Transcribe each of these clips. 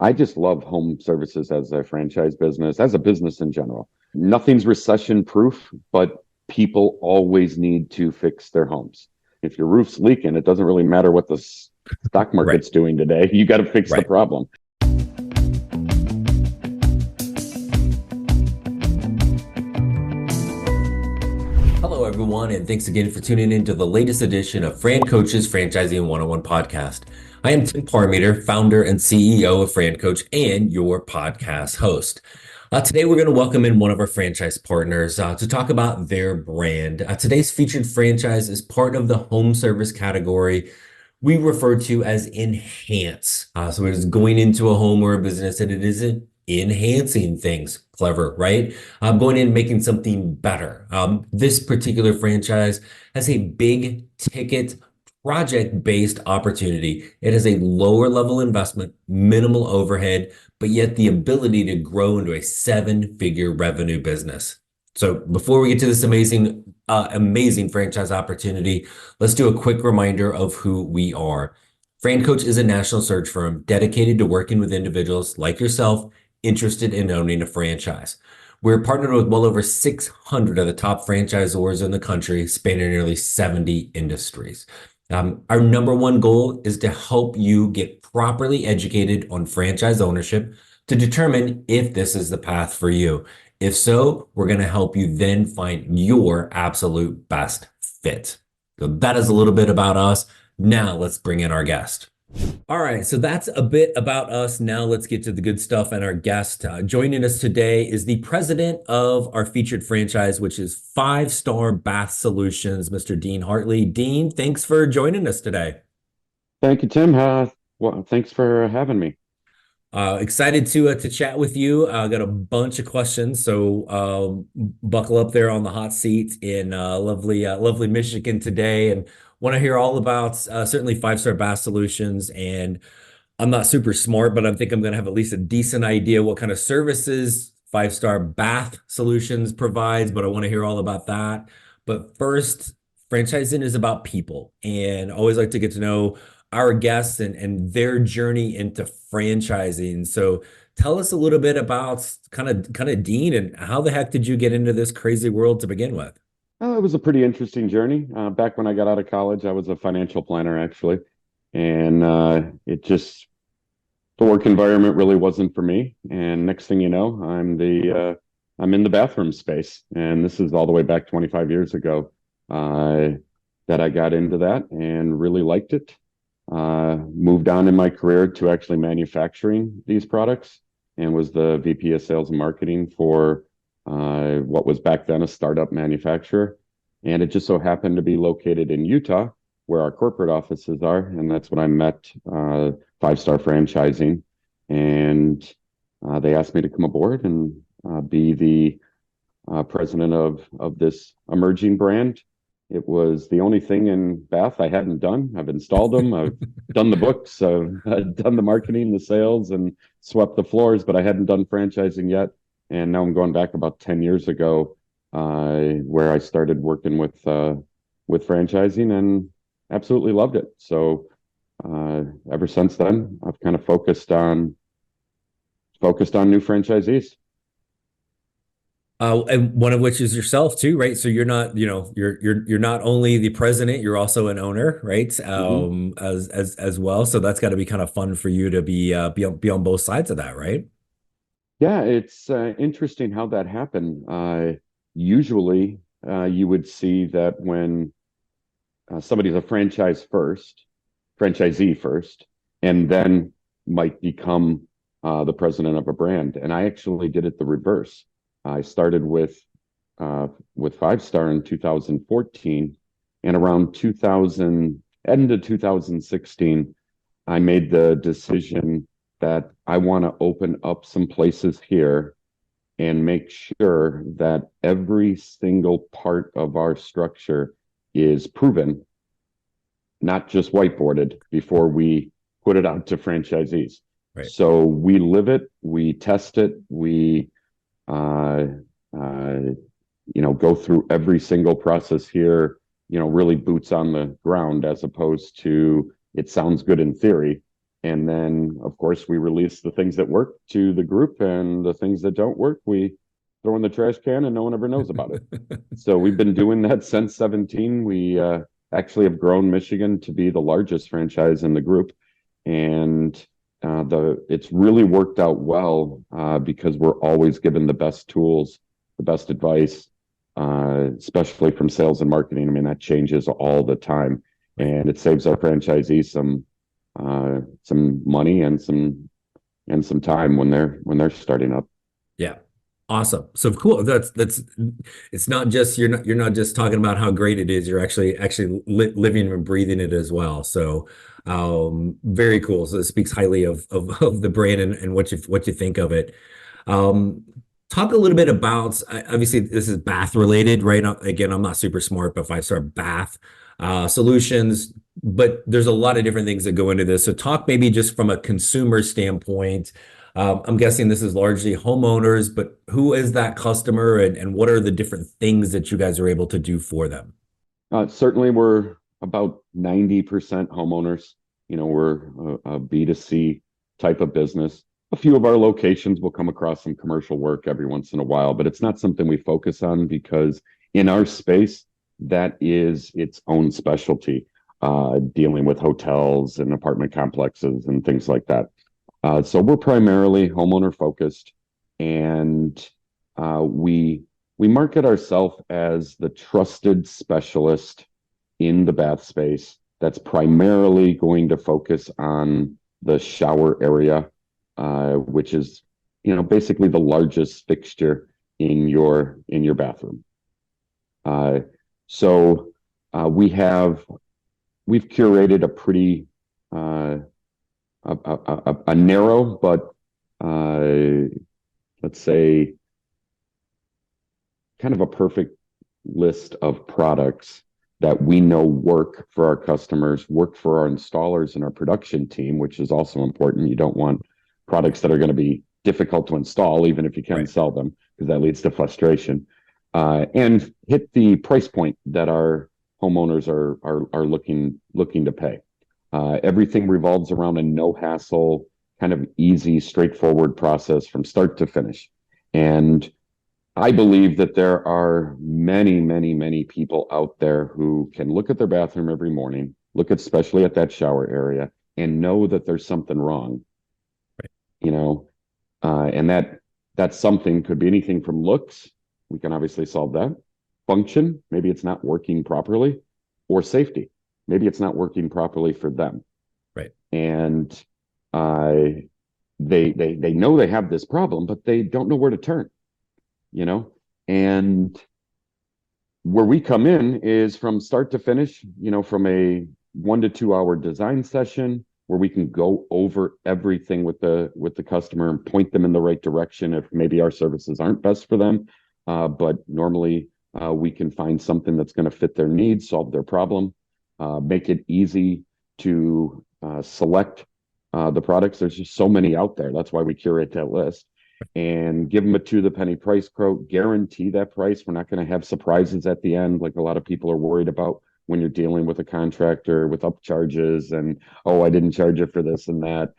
I just love home services as a franchise business, as a business in general. Nothing's recession proof, but people always need to fix their homes. If your roof's leaking, it doesn't really matter what the stock Right, market's doing today. You got to fix the right. problem. Hello, everyone, and thanks again for tuning in to the latest edition of Fran Coach's Franchising 101 podcast. I am Tim Parmeter, founder and CEO of Fran Coach and your podcast host. Today, we're going to welcome in one of our franchise partners to talk about their brand. Today's featured franchise is part of the home service category we refer to as enhance. So it is going into a home or a business and it isn't enhancing things. Clever, right? Going in and making something better. This particular franchise has a big ticket project-based opportunity. It has a lower level investment, minimal overhead, but yet the ability to grow into a seven-figure revenue business. So before we get to this amazing franchise opportunity, let's do a quick reminder of who we are. Fran Coach is a national search firm dedicated to working with individuals like yourself interested in owning a franchise. We're partnered with well over 600 of the top franchisors in the country, spanning nearly 70 industries. Our number one goal is to help you get properly educated on franchise ownership to determine if this is the path for you. If so, we're going to help you then find your absolute best fit. So that is a little bit about us. Now let's bring in our guest. All right, so that's a bit about us. Now let's get to the good stuff and our guest. Joining us today is the president of our featured franchise, which is Five Star Bath Solutions, Mr. Dean Hartley. Dean, thanks for joining us today. Thank you, Tim. Well, thanks for having me. Excited to chat with you. Got a bunch of questions, so buckle up there on the hot seat in lovely Michigan today, and want to hear all about certainly Five Star Bath Solutions. And I'm not super smart, but I think I'm going to have at least a decent idea what kind of services Five Star Bath Solutions provides. But I want to hear all about that. But first, franchising is about people, and I always like to get to know our guests and their journey into franchising. So tell us a little bit about kind of Dean, and how the heck did you get into this crazy world to begin with? It was a pretty interesting journey. Back when I got out of college, I was a financial planner actually, and the work environment really wasn't for me. And next thing you know, I'm in the bathroom space, and this is all the way back 25 years ago that I got into that and really liked it. Moved on in my career to actually manufacturing these products and was the VP of Sales and Marketing for what was back then a startup manufacturer. And it just so happened to be located in Utah, where our corporate offices are. And that's when I met Five Star Franchising. And they asked me to come aboard and be the president of this emerging brand. It was the only thing in Bath I hadn't done. I've installed them. I've done the books. I've done the marketing, the sales, and swept the floors, but I hadn't done franchising yet. And now I'm going back about 10 years ago, where I started working with franchising and absolutely loved it. So ever since then, I've kind of focused on new franchisees. And one of which is yourself too, right? So you're not, you're not only the president, you're also an owner, right? Mhm. As well. So that's got to be kind of fun for you to be on both sides of that, right? Yeah, it's interesting how that happened. Usually, you would see that when somebody's a franchisee first, and then might become the president of a brand. And I actually did it the reverse. I started with Five Star in 2014, and around 2000, end of 2016, I made the decision that I want to open up some places here and make sure that every single part of our structure is proven, not just whiteboarded, before we put it out to franchisees. Right. So we live it, we test it, we uh, uh, go through every single process here, really boots on the ground, as opposed to it sounds good in theory And then, of course, we release the things that work to the group, and the things that don't work, we throw in the trash can, and no one ever knows about it. So we've been doing that since 17. We actually have grown Michigan to be the largest franchise in the group. And it's really worked out well because we're always given the best tools, the best advice, especially from sales and marketing. I mean, that changes all the time, and it saves our franchisees some money and some time when they're starting up. Yeah. Awesome. So cool. That's it's not just you're not just talking about how great it is. You're actually living and breathing it as well. So very cool. So it speaks highly of the brand and what you think of it. Talk a little bit about, obviously this is bath related, right? Again, I'm not super smart, but 5-star bath solutions, but there's a lot of different things that go into this. So talk maybe just from a consumer standpoint. I'm guessing this is largely homeowners, but who is that customer, and what are the different things that you guys are able to do for them? Certainly, we're about 90% homeowners. We're a B2C type of business. A few of our locations will come across some commercial work every once in a while, but it's not something we focus on because in our space, that is its own specialty, dealing with hotels and apartment complexes and things like that. So we're primarily homeowner focused, and we market ourselves as the trusted specialist in the bath space that's primarily going to focus on the shower area, which is basically the largest fixture in your bathroom. So we've curated a pretty a narrow, but let's say kind of a perfect list of products that we know work for our customers, work for our installers and our production team, which is also important. You don't want products that are going to be difficult to install, even if you can sell them, because that leads to frustration. And hit the price point that our homeowners are looking to pay. Everything revolves around a no hassle, kind of easy, straightforward process from start to finish. And I believe that there are many, many, many people out there who can look at their bathroom every morning, look especially at that shower area, and know that there's something wrong. And that something could be anything from looks. We can obviously solve that. Function, maybe it's not working properly, or safety. Maybe it's not working properly for them. Right. And they know they have this problem, but they don't know where to turn. And where we come in is from start to finish, from a 1 to 2 hour design session where we can go over everything with the customer and point them in the right direction if maybe our services aren't best for them. But normally we can find something that's going to fit their needs, solve their problem, make it easy to select the products. There's just so many out there. That's why we curate that list. And give them a to the penny price quote, guarantee that price. We're not going to have surprises at the end like a lot of people are worried about when you're dealing with a contractor with upcharges and, oh, I didn't charge you for this and that.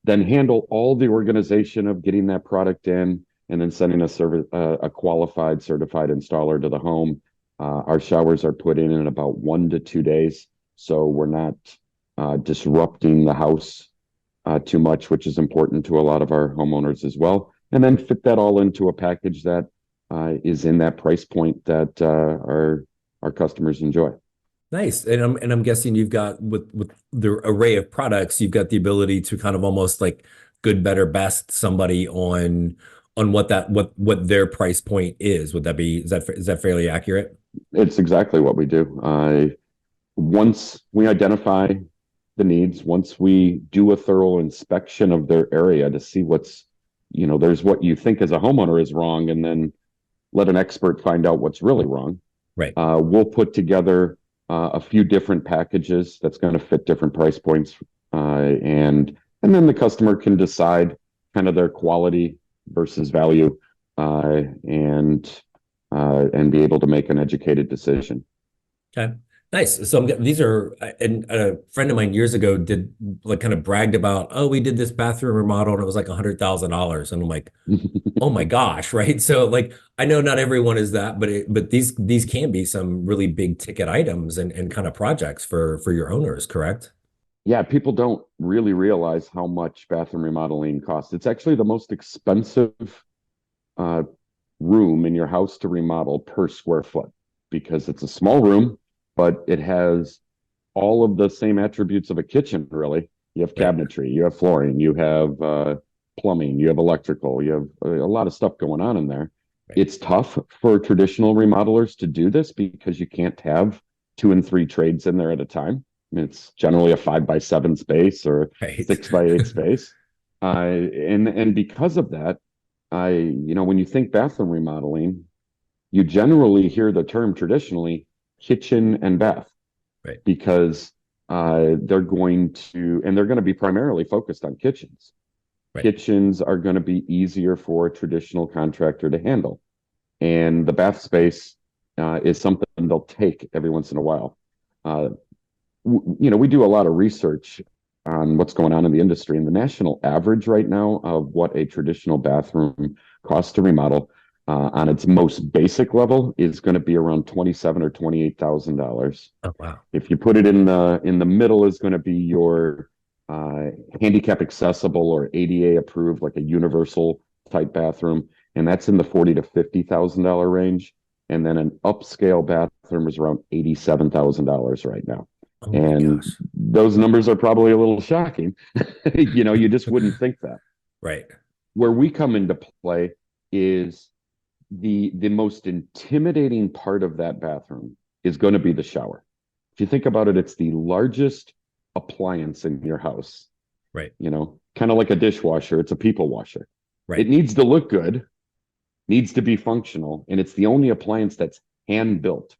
Then handle all the organization of getting that product in and then sending a qualified, certified installer to the home. Our showers are put in about 1 to 2 days, so we're not disrupting the house too much, which is important to a lot of our homeowners as well. And then fit that all into a package that is in that price point that our customers enjoy. Nice. And I'm guessing you've got with the array of products, you've got the ability to kind of almost like good, better, best somebody on what their price point is. Would that be, is that fairly accurate? It's exactly what we do. Once we identify the needs, once we do a thorough inspection of their area to see what's, there's what you think as a homeowner is wrong, and then let an expert find out what's really wrong. Right. We'll put together a few different packages that's going to fit different price points, and then the customer can decide kind of their quality versus value, and be able to make an educated decision. Okay. Nice. So these are, and a friend of mine years ago did like kind of bragged about, oh, we did this bathroom remodel and it was like $100,000. And I'm like, oh my gosh, right? So like I know not everyone is that, but these can be some really big ticket items and kind of projects for your owners, correct? Yeah, people don't really realize how much bathroom remodeling costs. It's actually the most expensive uh, room in your house to remodel per square foot because it's a small room, but it has all of the same attributes of a kitchen, really. You have Right, cabinetry, you have flooring, you have plumbing, you have electrical, you have a lot of stuff going on in there. right, It's tough for traditional remodelers to do this because you can't have two and three trades in there at a time. It's generally a 5x7 space or right. 6x8 space. And because of that, when you think bathroom remodeling, you generally hear the term traditionally kitchen and bath Right, because they're going to be primarily focused on kitchens. right. Kitchens are going to be easier for a traditional contractor to handle, and the bath space is something they'll take every once in a while. Uh, we do a lot of research on what's going on in the industry, and the national average right now of what a traditional bathroom costs to remodel on its most basic level is going to be around 27 or $28,000. Oh, wow. If you put it in the middle is going to be your uh, handicap accessible or ADA approved, like a universal type bathroom, and that's in the $40,000 to $50,000 range. And then an upscale bathroom is around $87,000 right now. Oh my And gosh. those numbers are probably a little shocking. You just wouldn't think that. Right. Where we come into play is the most intimidating part of that bathroom is going to be the shower. If you think about it, it's the largest appliance in your house, Right. kind of like a dishwasher. It's a people washer. It Right. needs to look good, needs to be functional, and it's the only appliance that's hand built.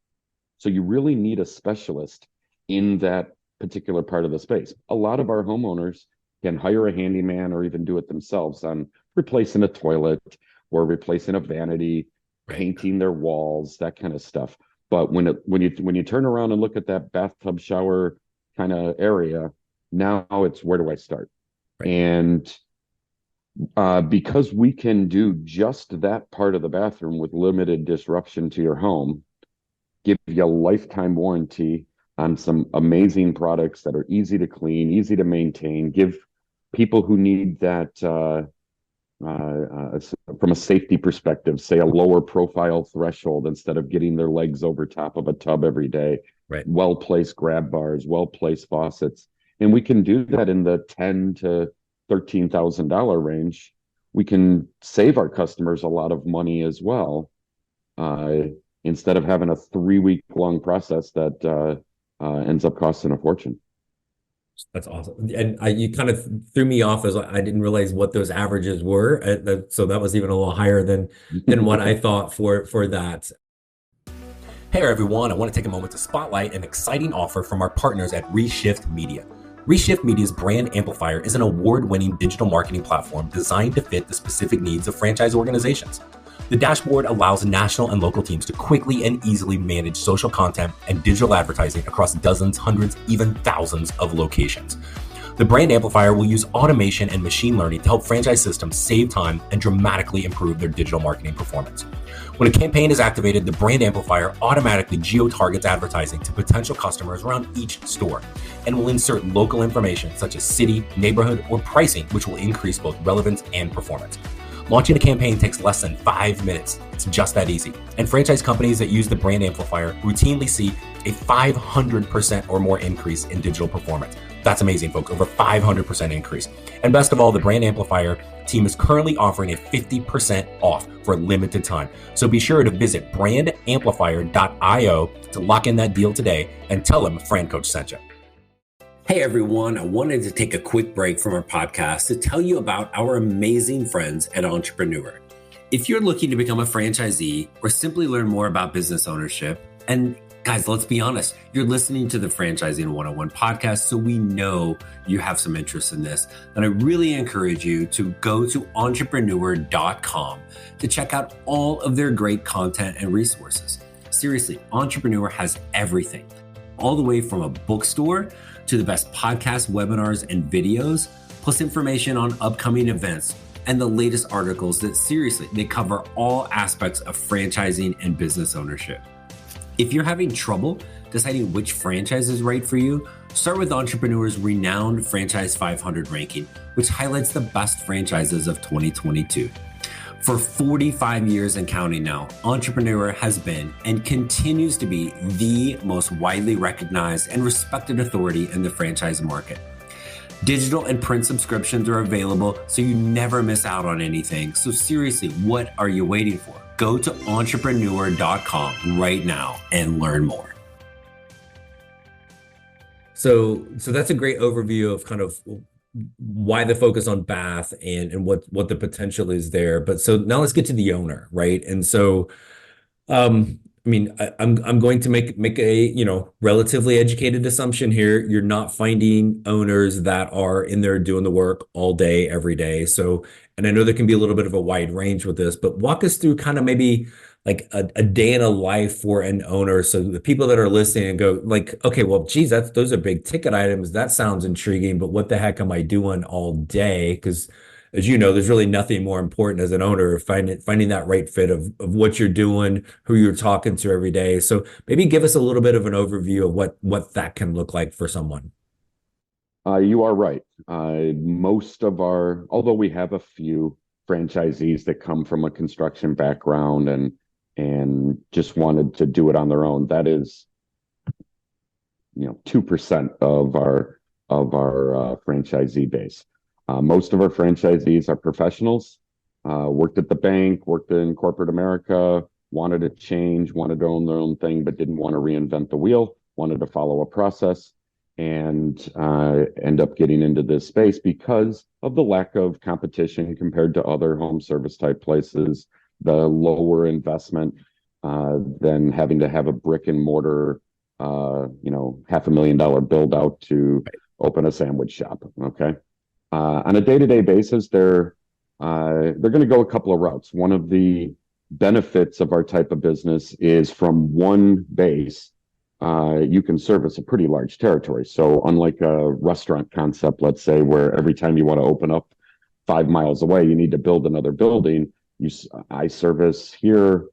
So you really need a specialist in that particular part of the space. A lot of our homeowners can hire a handyman or even do it themselves on replacing a toilet or replacing a vanity, Right. painting their walls, that kind of stuff. But when you turn around and look at that bathtub shower kind of area, now it's where do I start? Right. And because we can do just that part of the bathroom with limited disruption to your home, give you a lifetime warranty on some amazing products that are easy to clean, easy to maintain, give people who need that from a safety perspective, say a lower profile threshold instead of getting their legs over top of a tub every day, Right. well placed grab bars, well placed faucets. And we can do that in the $10,000 to $13,000 range. We can save our customers a lot of money as well, uh, instead of having a 3 week long process that ends up costing a fortune. That's awesome. And you kind of threw me off as I didn't realize what those averages were. So that was even a little higher than what I thought for that. Hey everyone, I want to take a moment to spotlight an exciting offer from our partners at Reshift Media. Reshift Media's Brand Amplifier is an award-winning digital marketing platform designed to fit the specific needs of franchise organizations. The dashboard allows national and local teams to quickly and easily manage social content and digital advertising across dozens, hundreds, even thousands of locations. The Brand Amplifier will use automation and machine learning to help franchise systems save time and dramatically improve their digital marketing performance. When a campaign is activated, the Brand Amplifier automatically geo-targets advertising to potential customers around each store and will insert local information such as city, neighborhood, or pricing, which will increase both relevance and performance. Launching a campaign takes less than 5 minutes. It's just that easy. And franchise companies that use the Brand Amplifier routinely see a 500% or more increase in digital performance. That's amazing, folks. Over 500% increase. And best of all, the Brand Amplifier team is currently offering a 50% off for a limited time. So be sure to visit brandamplifier.io to lock in that deal today and tell them Fran Coach sent you. Hey everyone, I wanted to take a quick break from our podcast to tell you about our amazing friends at Entrepreneur. If you're looking to become a franchisee or simply learn more about business ownership, and guys, let's be honest, you're listening to the Franchising 101 podcast, so we know you have some interest in this. And I really encourage you to go to entrepreneur.com to check out all of their great content and resources. Seriously, Entrepreneur has everything. all the way from a bookstore to the best podcasts, webinars, and videos, plus information on upcoming events and the latest articles that seriously, they cover all aspects of franchising and business ownership. If you're having trouble deciding which franchise is right for you, start with Entrepreneur's renowned Franchise 500 ranking, which highlights the best franchises of 2022. For 45 years and counting now, Entrepreneur has been and continues to be the most widely recognized and respected authority in the franchise market. Digital and print subscriptions are available, so you never miss out on anything. So seriously, what are you waiting for? Go to entrepreneur.com right now and learn more. So that's a great overview of kind of why the focus on Bath and what the potential is there. But so now let's get to the owner, right? And so, I mean, I'm going to make a relatively educated assumption here. You're not finding owners that are in there doing the work all day, every day. So, and I know there can be a little bit of a wide range with this, but walk us through kind of maybe like a day in a life for an owner. So the people that are listening and go like, okay, well, geez, those are big ticket items. That sounds intriguing, but what the heck am I doing all day? Because as you know, there's really nothing more important as an owner, finding that right fit of what you're doing, who you're talking to every day. So maybe give us a little bit of an overview of what that can look like for someone. You are right. Although we have a few franchisees that come from a construction background and just wanted to do it on their own, that is, 2% of our franchisee base. Most of our franchisees are professionals, worked at the bank, worked in corporate America, wanted to change, wanted to own their own thing, but didn't want to reinvent the wheel, wanted to follow a process, and end up getting into this space because of the lack of competition compared to other home service type places, the lower investment than having to have a brick and mortar, $500,000 build out to open a sandwich shop. Okay. On a day-to-day basis, they're going to go a couple of routes. One of the benefits of our type of business is from one base, you can service a pretty large territory. So unlike a restaurant concept, let's say, where every time you want to open up 5 miles away, you need to build another building. I service here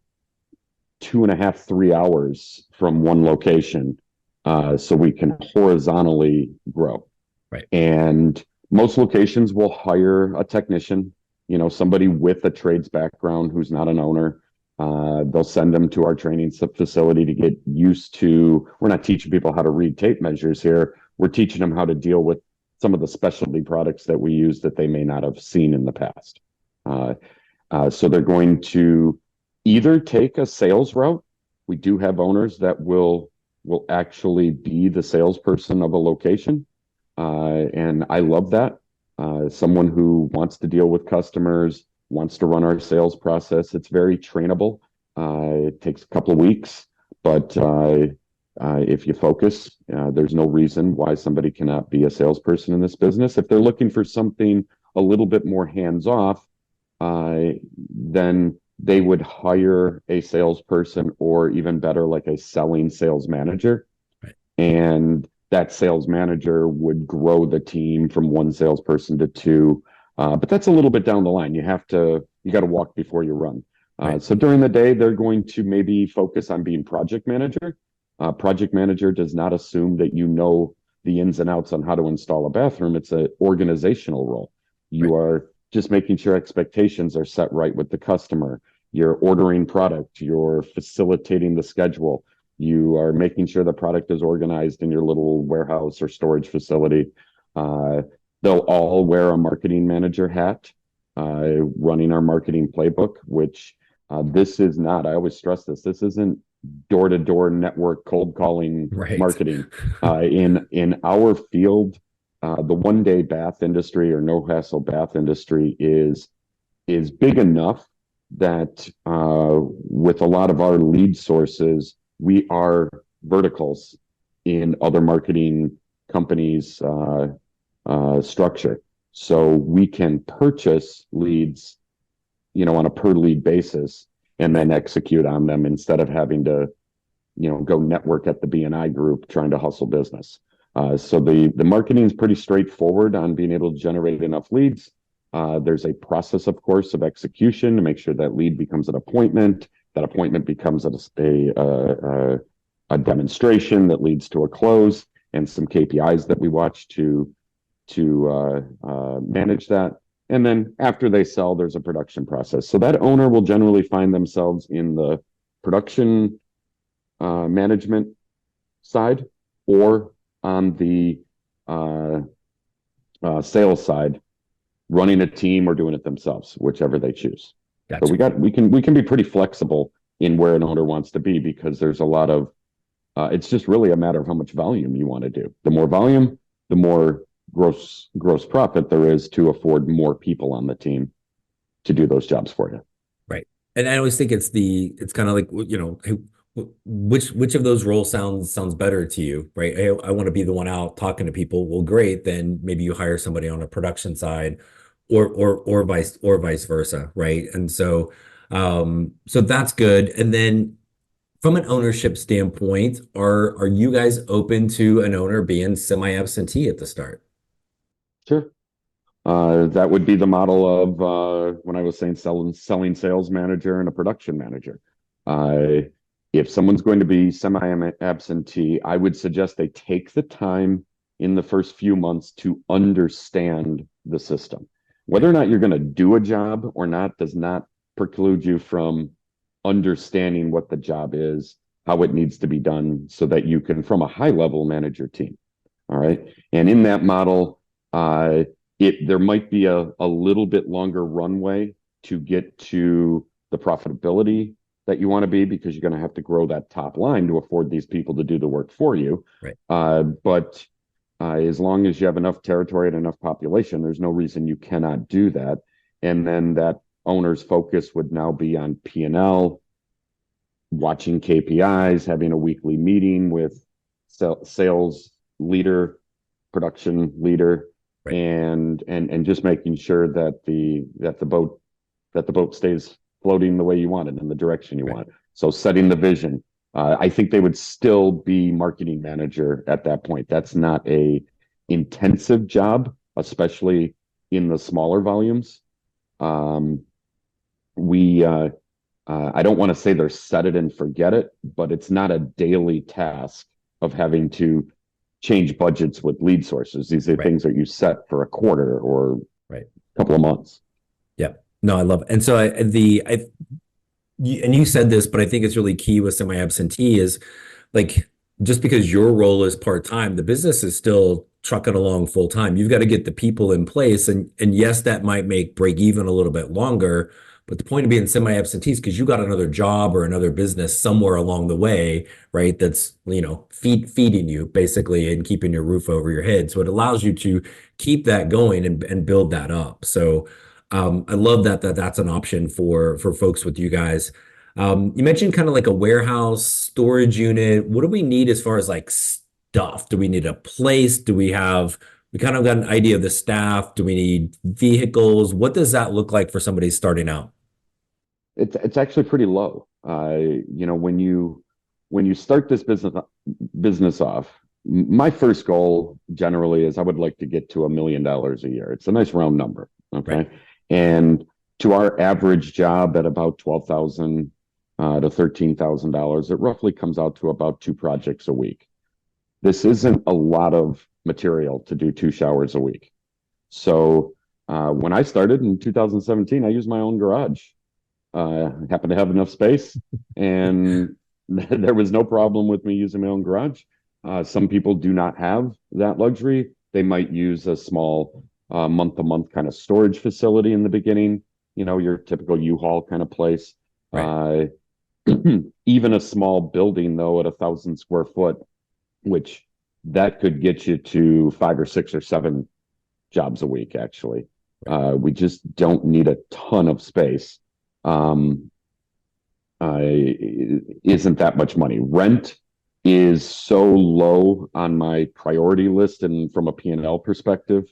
2.5, 3 hours from one location, so we can horizontally grow. Right. And most locations will hire a technician, somebody with a trades background who's not an owner. They'll send them to our training facility to get used to. We're not teaching people how to read tape measures here. We're teaching them how to deal with some of the specialty products that we use that they may not have seen in the past. So they're going to either take a sales route. We do have owners that will actually be the salesperson of a location. And I love that. Someone who wants to deal with customers, wants to run our sales process. It's very trainable. It takes a couple of weeks, but if you focus, there's no reason why somebody cannot be a salesperson in this business. If they're looking for something a little bit more hands-off, then they would hire a salesperson, or even better, like a selling sales manager. Right. And that sales manager would grow the team from one salesperson to two. But that's a little bit down the line. You got to walk before you run. Right. So during the day, they're going to maybe focus on being project manager. Project manager does not assume that you know the ins and outs on how to install a bathroom. It's an organizational role. You are just making sure expectations are set right with the customer. You're ordering product. You're facilitating the schedule. You are making sure the product is organized in your little warehouse or storage facility. They'll all wear a marketing manager hat, running our marketing playbook, which this is not, I always stress this isn't door-to-door network cold calling marketing. In our field, the one-day bath industry or no-hassle bath industry is big enough that with a lot of our lead sources, we are verticals in other marketing companies' structure. So we can purchase leads, on a per lead basis and then execute on them instead of having to go network at the BNI group trying to hustle business. So the marketing is pretty straightforward on being able to generate enough leads. There's a process, of course, of execution to make sure that lead becomes an appointment, that appointment becomes a demonstration that leads to a close, and some KPIs that we watch to manage that. And then after they sell, there's a production process. So that owner will generally find themselves in the production management side, or on the sales side, running a team or doing it themselves, whichever they choose. Gotcha. So we can be pretty flexible in where an owner wants to be, because there's a lot of it's just really a matter of how much volume you want to do. The more volume, the more gross profit there is to afford more people on the team to do those jobs for you. Right. And I always think it's kind of like, which of those roles sounds better to you, right? I want to be the one out talking to people. Well, great. Then maybe you hire somebody on a production side, or vice versa, right? And so that's good. And then from an ownership standpoint, are you guys open to an owner being semi-absentee at the start? Sure. That would be the model of when I was saying selling sales manager and a production manager. If someone's going to be semi-absentee, I would suggest they take the time in the first few months to understand the system. Whether or not you're going to do a job or not does not preclude you from understanding what the job is, how it needs to be done, so that you can, from a high level, manage your team. All right. And in that model, there might be a little bit longer runway to get to the profitability that you want to be, because you're going to have to grow that top line to afford these people to do the work for you. Right. But as long as you have enough territory and enough population, there's no reason you cannot do that. And then that owner's focus would now be on P&L, watching KPIs, having a weekly meeting with sales leader, production leader, right, and just making sure that the boat stays floating the way you want it, in the direction you want. So setting the vision. I think they would still be marketing manager at that point. That's not a intensive job, especially in the smaller volumes. I don't want to say they're set it and forget it, but it's not a daily task of having to change budgets with lead sources. These are things that you set for a quarter or a couple of months. Yeah. No, I love it. And so you said this, but I think it's really key with semi-absentee is, like, just because your role is part-time, the business is still trucking along full-time. You've got to get the people in place. And yes, that might make break even a little bit longer. But the point of being semi-absentee is because you got another job or another business somewhere along the way, right? That's, feeding you basically and keeping your roof over your head. So it allows you to keep that going and build that up. So I love that's an option for folks with you guys. You mentioned kind of like a warehouse storage unit. What do we need as far as like stuff? Do we need a place? We kind of got an idea of the staff. Do we need vehicles? What does that look like for somebody starting out? It's actually pretty low. When you start this business off, my first goal generally is I would like to get to $1 million a year. It's a nice round number. Okay. Right. And to our average job at about $12,000 to $13,000, it roughly comes out to about 2 projects a week. This isn't a lot of material to do 2 showers a week. So when I started in 2017, I used my own garage. Happened to have enough space, and there was no problem with me using my own garage. Some people do not have that luxury. They might use a small month-to-month kind of storage facility in the beginning, your typical U-Haul kind of place. Right. Even a small building, though, at 1,000 square foot, which that could get you to 5 or 6 or 7 jobs a week, actually. We just don't need a ton of space. Isn't that much money. Rent is so low on my priority list, and from a P&L perspective,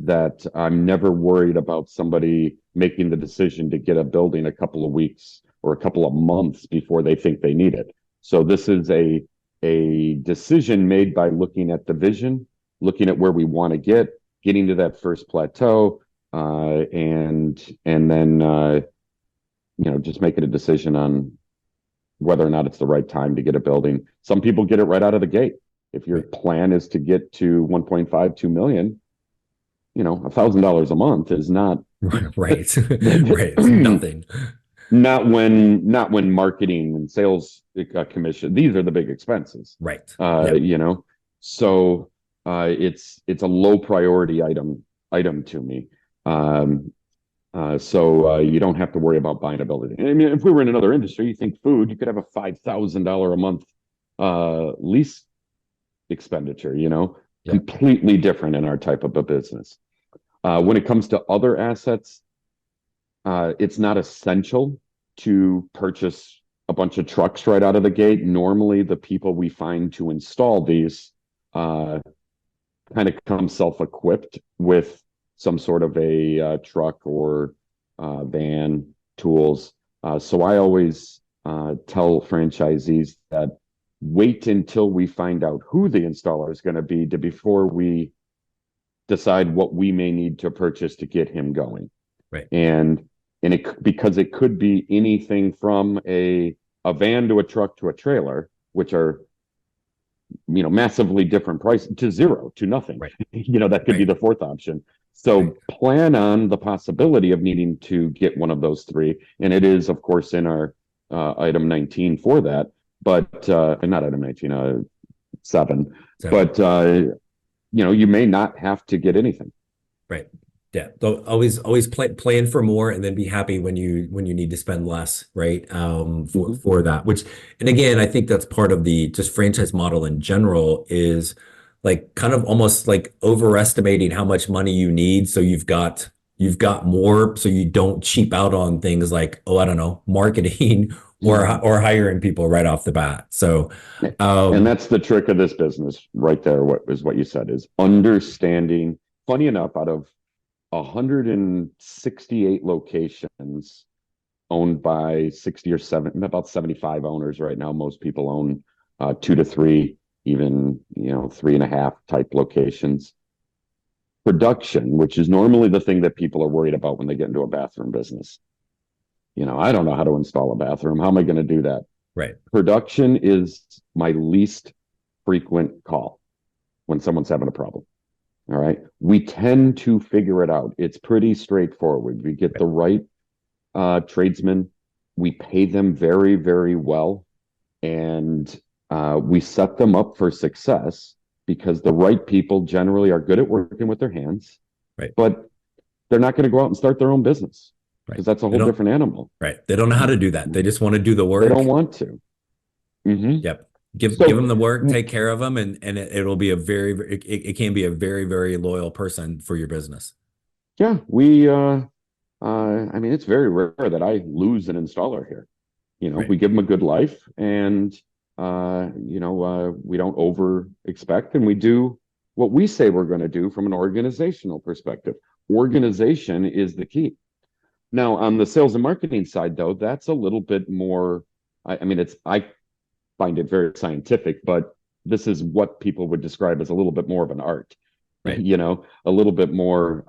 that I'm never worried about somebody making the decision to get a building a couple of weeks or a couple of months before they think they need it. So this is a decision made by looking at the vision, looking at where we want to get, getting to that first plateau, and then just making a decision on whether or not it's the right time to get a building. Some people get it right out of the gate. If your plan is to get to 1.5, 2 million, $1,000 a month is not Right. Right. It's nothing. not when marketing and sales commission, these are the big expenses. Right. So it's a low priority item to me. So you don't have to worry about buying a building. I mean, if we were in another industry, you think food, you could have a $5,000 a month lease expenditure, completely different in our type of a business. When it comes to other assets, it's not essential to purchase a bunch of trucks right out of the gate. Normally, the people we find to install these kind of come self-equipped with some sort of a truck or van tools. So I always tell franchisees that wait until we find out who the installer is going to be before we decide what we may need to purchase to get him going. Right. And because it could be anything from a van to a truck to a trailer, which are massively different price, to zero, to nothing. Right. That could be the fourth option. So plan on the possibility of needing to get one of those three. And it is, of course, in our item 19 for that, but not item 19, 7. But, you may not have to get anything. Right. Yeah. So always plan for more and then be happy when you need to spend less, right? For that, and again, I think that's part of the just franchise model in general is like kind of almost like overestimating how much money you need. So you've got more, so you don't cheap out on things like, I don't know, marketing or hiring people right off the bat. So, and that's the trick of this business right there. What you said is understanding. Funny enough, out of 168 locations owned by 60 or 7, about 75 owners right now. Most people own 2 to 3, even 3.5 type locations. Production, which is normally the thing that people are worried about when they get into a bathroom business. I don't know how to install a bathroom. How am I going to do that? Right. Production is my least frequent call when someone's having a problem. All right. We tend to figure it out. It's pretty straightforward. We get the right tradesmen. We pay them very, very well. And we set them up for success because the right people generally are good at working with their hands. Right. But they're not going to go out and start their own business because that's a whole different animal. Right. They don't know how to do that. They just want to do the work. They don't want to. Mm-hmm. Yep. Give them the work, take care of them, and it'll be it can be a very, very loyal person for your business. Yeah, we I mean, it's very rare that I lose an installer here. We give them a good life, and we don't over expect, and we do what we say we're going to do from an organizational perspective. Organization is the key. Now, on the sales and marketing side, though, that's a little bit more. I find it very scientific, but this is what people would describe as a little bit more of an art, right? A little bit more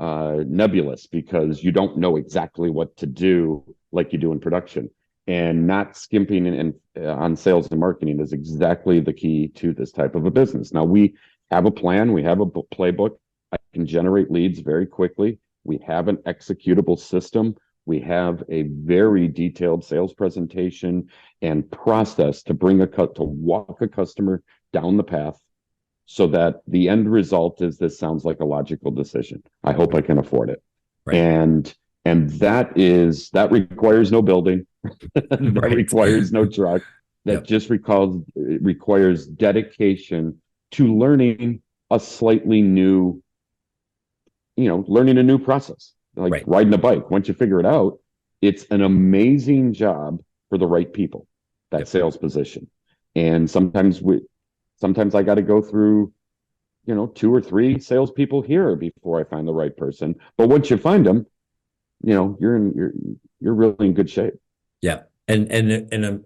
nebulous because you don't know exactly what to do like you do in production. And not skimping on sales and marketing is exactly the key to this type of a business. Now, we have a plan. We have a playbook. I can generate leads very quickly. We have an executable system. We have a very detailed sales presentation and process to walk a customer down the path so that the end result is this sounds like a logical decision. I hope I can afford it. Right. And that requires no building. That requires no truck. That just requires dedication to learning a slightly new, learning a new process. Like riding a bike. Once you figure it out, it's an amazing job for the right people, that sales position. And sometimes I got to go through, 2 or 3 salespeople here before I find the right person. But once you find them, you're really in good shape. Yeah. And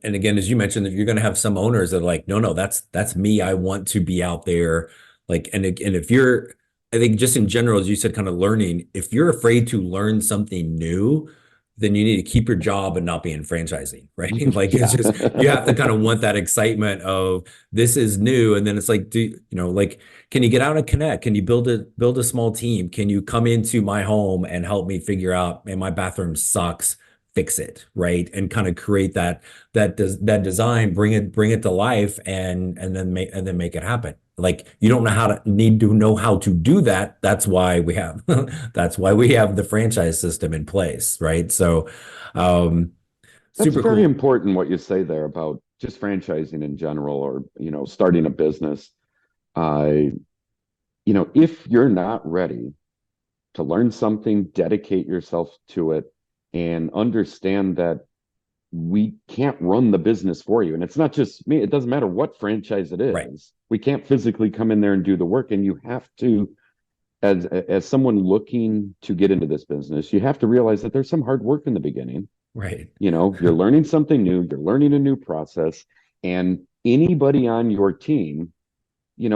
again, as you mentioned, that you're going to have some owners that are like, no, no, that's me. I want to be out there. Like, and if you're, I think just in general, as you said, kind of learning, if you're afraid to learn something new, then you need to keep your job and not be in franchising, right? Like it's Yeah. just you have to kind of want that excitement of this is new, and then it's like, like, can you get out and connect? Can you build a small team? Can you come into my home and help me figure out, man, my bathroom sucks, fix it, right? And kind of create that design, bring it to life, and then make it happen. Like you don't know how to need to know how to do that. That's why we have that's why we have the franchise system in place, right? So um That's super very cool. important what you say there about just franchising in general, or, starting a business. I, if you're not ready to learn something, dedicate yourself to it, and understand that we can't run the business for you. And it's not just me, it doesn't matter what franchise it Right, is. We can't physically come in there and do the work. And you have to, as someone looking to get into this business, you have to realize that there's some hard work in the beginning. right, You're learning something new, you're learning a new process, and anybody on your team,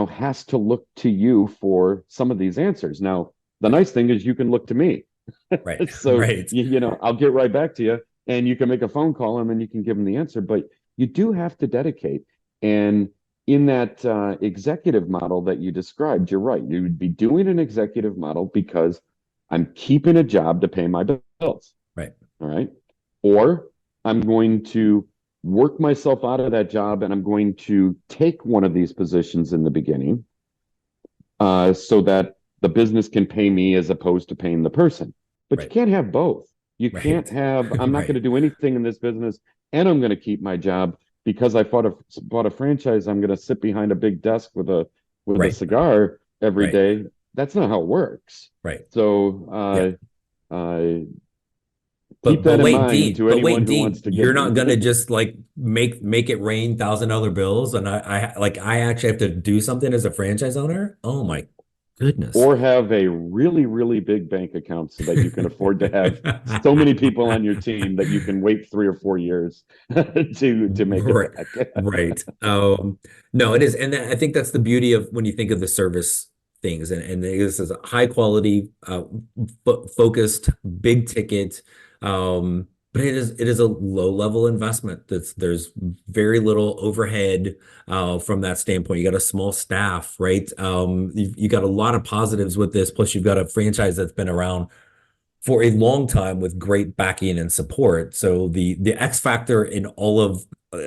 has to look to you for some of these answers. Now, the yeah, nice thing is you can look to me. right, So, right, I'll get right back to you, and you can make a phone call and then you can give them the answer. But you do have to dedicate. And in that executive model that you described, you're right. You would be doing an executive model because I'm keeping a job to pay my bills. right, All right. Or I'm going to work myself out of that job and I'm going to take one of these positions in the beginning, so that the business can pay me as opposed to paying the person. But you right, can't have both. You can't right, have, I'm not going to right, do anything in this business and I'm going to keep my job because I bought a franchise. I'm going to sit behind a big desk with a right, cigar every right, day. That's not how it works. right. So Yeah. keep But that in wait, mind Dean. to But anyone wait, who wants Dean. to get You're not gonna in. just like make it rain $1,000 bills, and I actually have to do something as a franchise owner. Oh my goodness. Or have a really, really big bank account so that you can afford to have so many people on your team that you can wait 3 or 4 years to make it Right, back. right. No, it is, and I think that's the beauty of when you think of the service things, and this is a high quality, focused, big ticket, but it is a low level investment. There's very little overhead from that standpoint. You got a small staff, right? You got a lot of positives with this. Plus, you've got a franchise that's been around for a long time with great backing and support. So the X factor in all of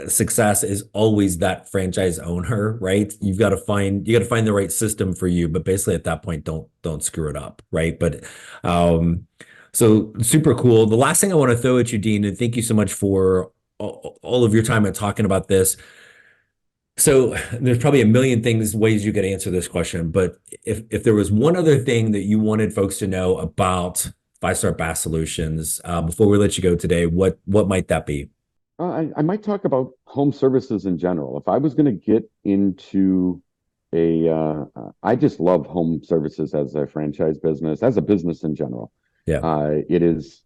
success is always that franchise owner, right? You got to find the right system for you, but basically at that point, don't screw it up, right? But um, so super cool. The last thing I want to throw at you, Dean, and thank you so much for all of your time and talking about this. So there's probably a million ways you could answer this question, but if there was one other thing that you wanted folks to know about Five Star Bass Solutions, before we let you go today, what might that be? I might talk about home services in general. If I was going to get into I just love home services as a franchise business, as a business in general. Yeah, It is,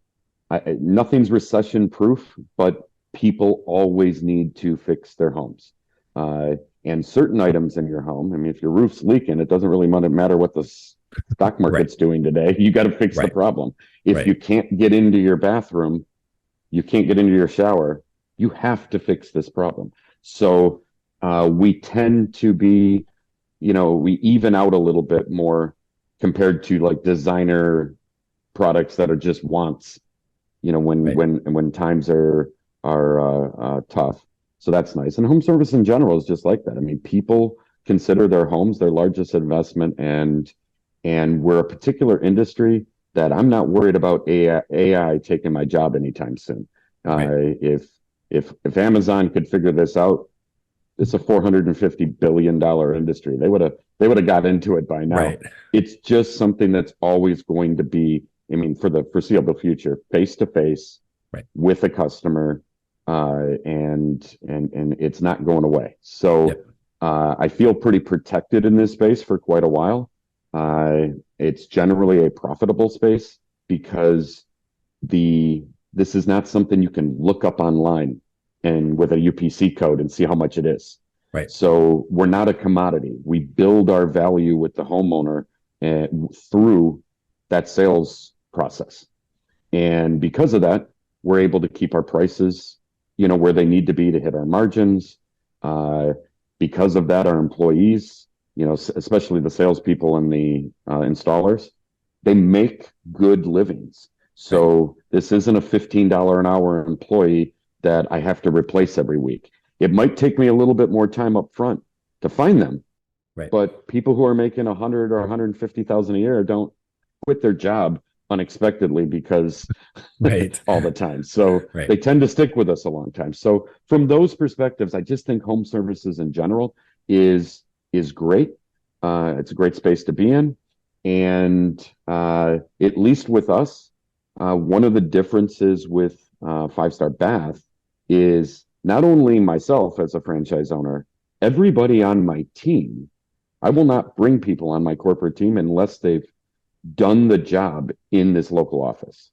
nothing's recession proof, but people always need to fix their homes. Uh, and certain items in your home, I mean, if your roof's leaking, it doesn't really matter what the stock right, market's doing today. You got to fix the right, problem. If right, you can't get into your bathroom, you can't get into your shower, you have to fix this problem. So we tend to be, we even out a little bit more compared to like designer products that are just wants, when right, times are tough. So that's nice. And home service in general is just like that. I mean, people consider their homes their largest investment, and we're a particular industry that I'm not worried about AI taking my job anytime soon. right, If Amazon could figure this out, it's a $450 billion industry. They would have got into it by now. right, It's just something that's always going to be, I mean, for the foreseeable future, face to face right. with a customer, and it's not going away. So Yep, I feel pretty protected in this space for quite a while. It's generally a profitable space because the This is not something you can look up online and with a UPC code and see how much it is. Right. So we're not a commodity. We build our value with the homeowner through that sales process. And because of that, we're able to keep our prices, where they need to be to hit our margins. Because of that, our employees, especially the salespeople and the installers, they make good livings. So this isn't a $15 an hour employee that I have to replace every week. It might take me a little bit more time up front to find them, Right. but people who are making 100 or 150,000 a year don't quit their job unexpectedly because Right. all the time. So Right. they tend to stick with us a long time. So from those perspectives, I just think home services in general is great. It's a great space to be in. And at least with us, one of the differences with Five Star Bath is not only myself as a franchise owner, everybody on my team. I will not bring people on my corporate team unless they've done the job in this local office.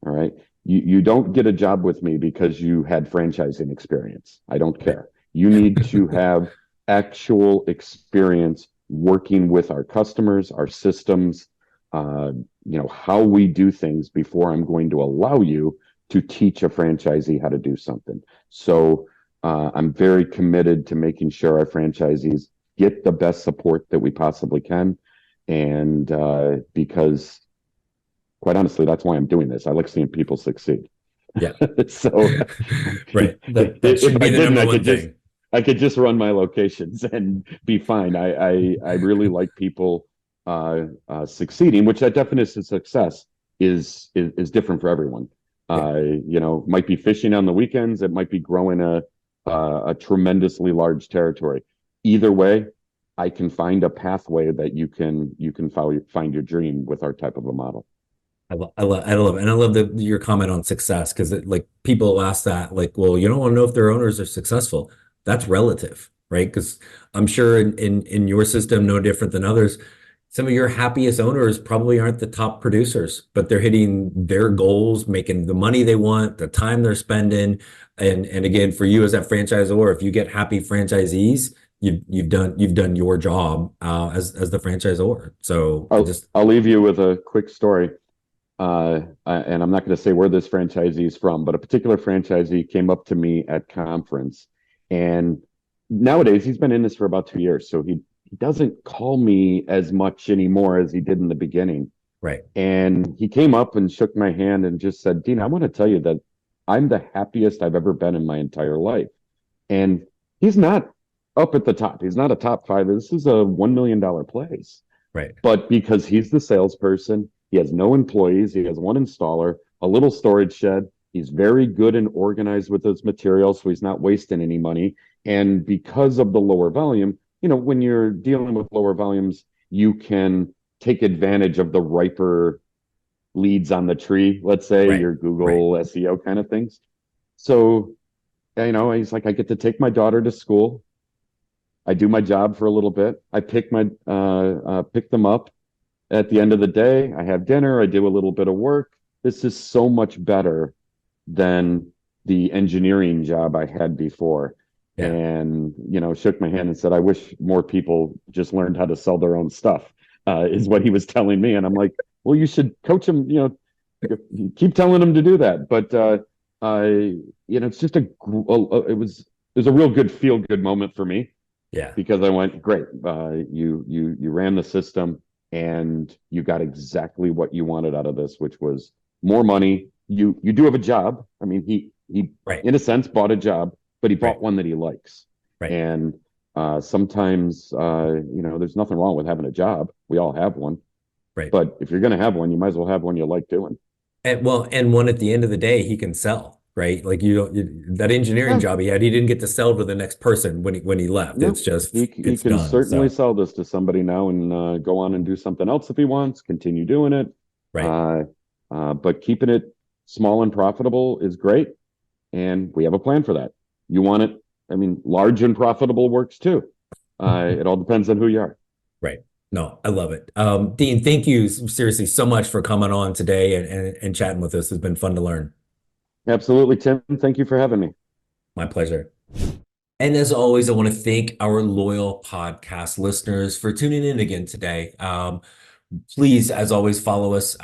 All right. You don't get a job with me because you had franchising experience. I don't care. You need to have actual experience working with our customers, our systems, how we do things before I'm going to allow you to teach a franchisee how to do something. So I'm very committed to making sure our franchisees get the best support that we possibly can. And because quite honestly, that's why I'm doing this. I like seeing people succeed. Yeah. So Right. That should be the number one thing. I could just run my locations and be fine. I really like people succeeding, which that definition of success is different for everyone. Might be fishing on the weekends. It might be growing a tremendously large territory. Either way, I can find a pathway that you can find your dream with our type of a model. I love it. And I love your comment on success because like people ask that like, well, you don't want to know if their owners are successful. That's relative, right? Because I'm sure in your system, no different than others, some of your happiest owners probably aren't the top producers, but they're hitting their goals, making the money they want, the time they're spending. And again, for you as that franchisor, if you get happy franchisees, you've done your job as the franchisor. So I'll leave you with a quick story. And I'm not going to say where this franchisee is from, but a particular franchisee came up to me at conference, and nowadays he's been in this for about 2 years, so he doesn't call me as much anymore as he did in the beginning. Right. And he came up and shook my hand and just said, Dean, I want to tell you that I'm the happiest I've ever been in my entire life. And he's not up at the top. He's not a top five. This is a $1 million place. Right. But because he's the salesperson, he has no employees. He has one installer, a little storage shed. He's very good and organized with his materials, so he's not wasting any money. And because of the lower volume, when you're dealing with lower volumes, you can take advantage of the riper leads on the tree, let's say, your Google SEO kind of things. So, he's like, I get to take my daughter to school. I do my job for a little bit. I pick them up at the end of the day. I have dinner. I do a little bit of work. This is so much better than the engineering job I had before. Yeah. And, shook my hand and said, I wish more people just learned how to sell their own stuff, is what he was telling me. And I'm like, well, you should coach him, keep telling him to do that. But, it's just it was a real good feel good moment for me. Yeah. Because I went, great. You ran the system and you got exactly what you wanted out of this, which was more money. You do have a job. I mean, he in a sense bought a job, but he bought one that he likes. Right. And sometimes there's nothing wrong with having a job. We all have one. Right. But if you're going to have one, you might as well have one you like doing. And one at the end of the day he can sell, right? Like that engineering job he didn't get to sell to the next person when he left. No, it's just he can done, certainly sell this to somebody now and go on and do something else if he wants. Continue doing it. Right. But keeping it small and profitable is great, and we have a plan for that. You want it? I mean, large and profitable works too. It all depends on who you are. Right. No, I love it. Dean, thank you seriously so much for coming on today and chatting with us. It's been fun to learn. Absolutely, Tim. Thank you for having me. My pleasure. And as always, I want to thank our loyal podcast listeners for tuning in again today. Please, as always, follow us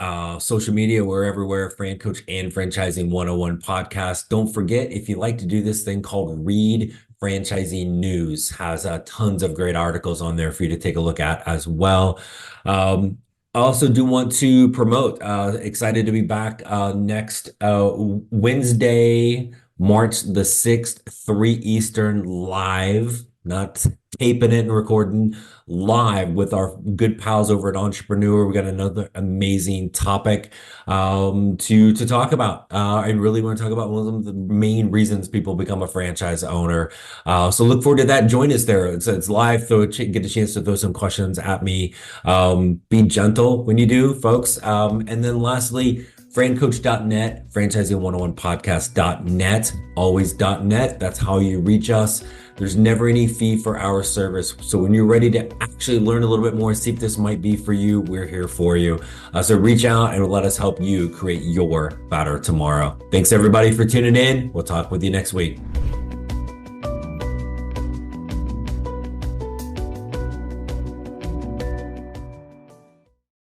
social media. We're everywhere, Fran Coach and Franchising 101 podcast. Don't forget, if you like to do this thing called Read Franchising News, has tons of great articles on there for you to take a look at as well. I also do want to promote, excited to be back next Wednesday, March the 6th, 3 Eastern, live, not taping it and recording, live with our good pals over at Entrepreneur. We got another amazing topic to talk about. I really want to talk about one of the main reasons people become a franchise owner. So look forward to that. Join us there. It's live. Get a chance to throw some questions at me. Be gentle when you do, folks. And then lastly, francoach.net, franchising101podcast.net, always .net. That's how you reach us. There's never any fee for our service. So when you're ready to actually learn a little bit more, see if this might be for you, we're here for you. So reach out and let us help you create your better tomorrow. Thanks everybody for tuning in. We'll talk with you next week.